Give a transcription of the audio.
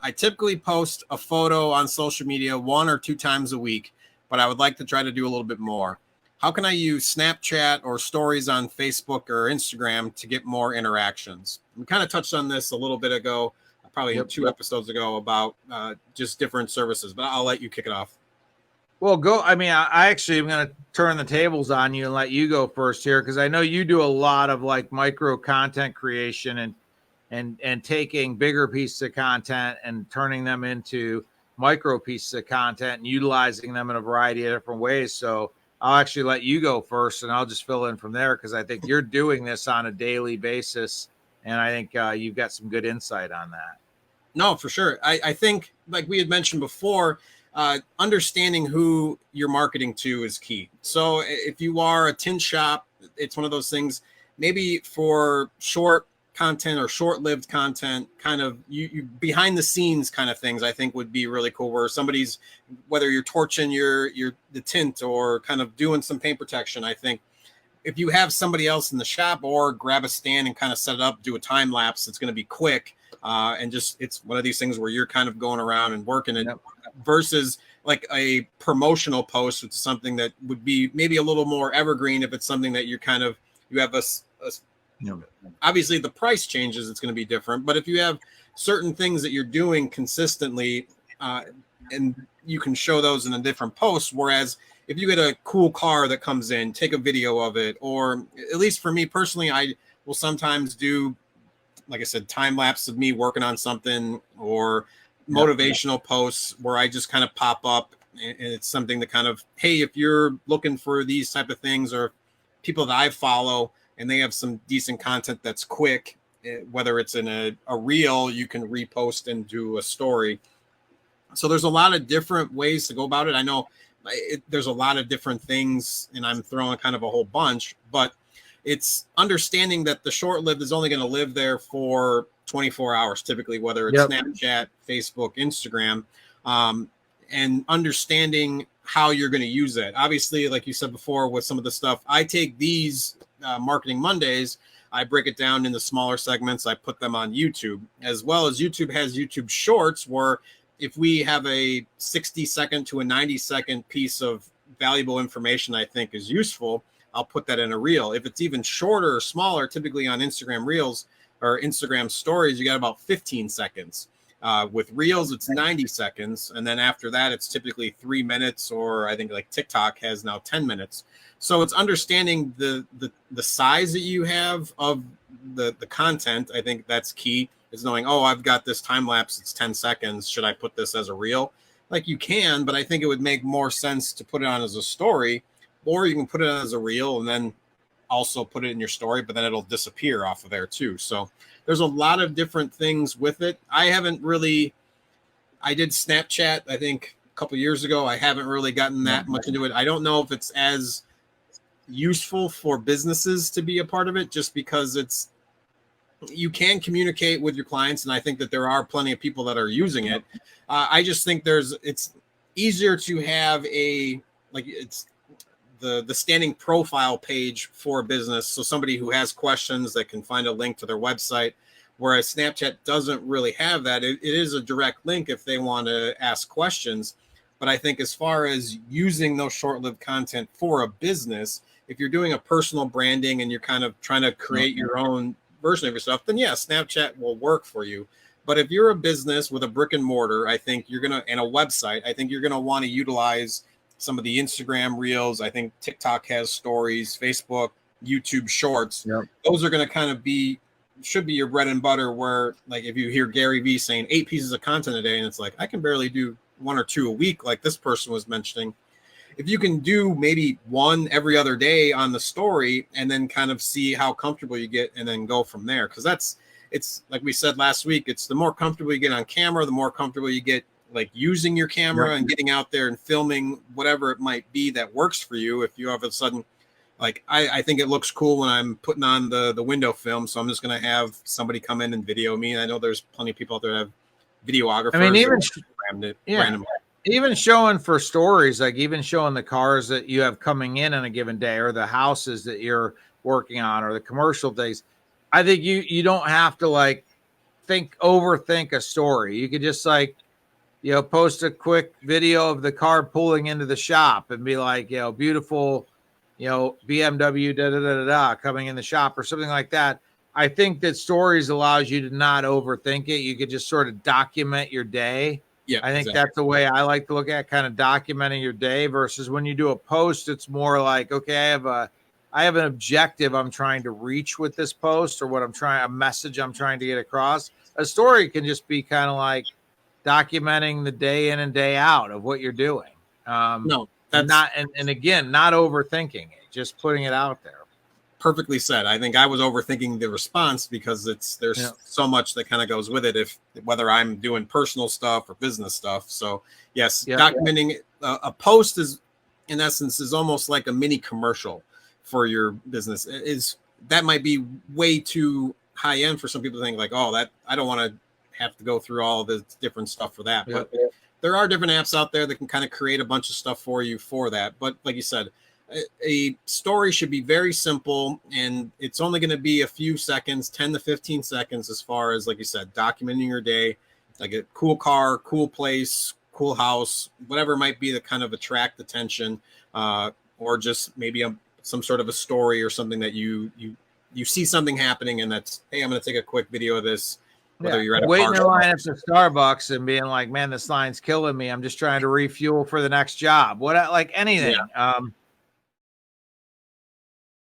I typically post a photo on social media 1 or 2 times a week, but I would like to try to do a little bit more. How can I use Snapchat or stories on Facebook or Instagram to get more interactions? We kind of touched on this a little bit ago, probably 2 episodes ago, about just different services, but I'll let you kick it off. Well, go. I mean, I actually am going to turn the tables on you and let you go first here, because I know you do a lot of like micro content creation and taking bigger pieces of content and turning them into micro pieces of content and utilizing them in a variety of different ways. So I'll actually let you go first, and I'll just fill in from there, because I think you're doing this on a daily basis, and I think you've got some good insight on that. No, for sure. I think, like we had mentioned before, understanding who you're marketing to is key. So if you are a tint shop, it's one of those things, maybe for short content or short-lived content, kind of you behind the scenes kind of things, I think would be really cool, where somebody's, whether you're torching the tint or kind of doing some paint protection. I think if you have somebody else in the shop, or grab a stand and kind of set it up, do a time lapse, it's going to be quick. And just, it's one of these things where you're kind of going around and working it, versus like a promotional post, which is something that would be maybe a little more evergreen. If it's something that you have obviously the price changes, it's going to be different. But if you have certain things that you're doing consistently, and you can show those in a different post, whereas if you get a cool car that comes in, take a video of it, or at least for me personally, I will sometimes do, like I said, time lapse of me working on something, or motivational posts where I just kind of pop up, and it's something that kind of, hey, if you're looking for these type of things, or people that I follow and they have some decent content that's quick, whether it's in a reel, you can repost into a story. So there's a lot of different ways to go about it. I know there's a lot of different things, and I'm throwing kind of a whole bunch, but it's understanding that the short-lived is only going to live there for 24 hours, typically, whether it's Snapchat, Facebook, Instagram, and understanding how you're going to use it. Obviously, like you said before, with some of the stuff, I take these Marketing Mondays, I break it down into smaller segments. I put them on YouTube, as well as YouTube has YouTube Shorts, where if we have a 60-second to a 90-second piece of valuable information I think is useful, I'll put that in a reel. If it's even shorter or smaller, typically on Instagram Reels or Instagram Stories, you got about 15 seconds. With Reels, it's 90 seconds. And then after that, it's typically 3 minutes, or I think like TikTok has now 10 minutes. So it's understanding the size that you have of the content. I think that's key, is knowing, oh, I've got this time lapse, it's 10 seconds. Should I put this as a reel? Like, you can, but I think it would make more sense to put it on as a story. Or you can put it as a reel and then also put it in your story, but then it'll disappear off of there too. So there's a lot of different things with it. I did Snapchat, I think a couple years ago. I haven't really gotten that much into it. I don't know if it's as useful for businesses to be a part of it, just because you can communicate with your clients. And I think that there are plenty of people that are using it. I just think it's easier to have the standing profile page for a business. So somebody who has questions that can find a link to their website, whereas Snapchat doesn't really have that. It is a direct link if they want to ask questions. But I think as far as using those short-lived content for a business, if you're doing a personal branding and you're kind of trying to create your own version of yourself, then yeah, Snapchat will work for you. But if you're a business with a brick and mortar, I think and a website, I think you're going to want to utilize some of the Instagram Reels. I think TikTok has stories, Facebook, YouTube Shorts. Those are going to kind of should be your bread and butter, where, like, if you hear Gary Vee saying 8 pieces of content a day, and it's like, I can barely do 1 or 2 a week, like this person was mentioning. If you can do maybe 1 every other day on the story, and then kind of see how comfortable you get, and then go from there. Because it's like we said last week, it's the more comfortable you get on camera, the more comfortable you get, like, using your camera and getting out there and filming whatever it might be that works for you. If you have a sudden, like, I think it looks cool when I'm putting on the window film, so I'm just going to have somebody come in and video me. And I know there's plenty of people out there that have videographers. I mean, even showing for stories, like even showing the cars that you have coming in on a given day, or the houses that you're working on, or the commercial things. I think you don't have to like overthink a story. You could just like, post a quick video of the car pulling into the shop and be like, beautiful, BMW da da da da da coming in the shop or something like that. I think that stories allows you to not overthink it. You could just sort of document your day. Yeah, I think exactly. that's the way I like to look at kind of documenting your day versus when you do a post, it's more like, okay, I have an objective I'm trying to reach with this post or a message I'm trying to get across. A story can just be kind of like documenting the day in and day out of what you're doing. No, and that's again, not overthinking it, just putting it out there. perfectly said. I think I was overthinking the response because there's so much that kind of goes with it, whether I'm doing personal stuff or business stuff. So yes, documenting a post is in essence is almost like a mini commercial for your business. That might be way too high end for some people to think like, oh, that I don't want to have to go through all the different stuff for that. But there are different apps out there that can kind of create a bunch of stuff for you for that. But like you said, a story should be very simple, and it's only going to be a few seconds, 10 to 15 seconds, as far as, like you said, documenting your day, like a cool car, cool place, cool house, whatever it might be that kind of attract attention, or just maybe some sort of a story or something that you see something happening, and that's, hey, I'm going to take a quick video of this. Whether you're at waiting in line at the Starbucks and being like, man, this line's killing me. I'm just trying to refuel for the next job. Like anything.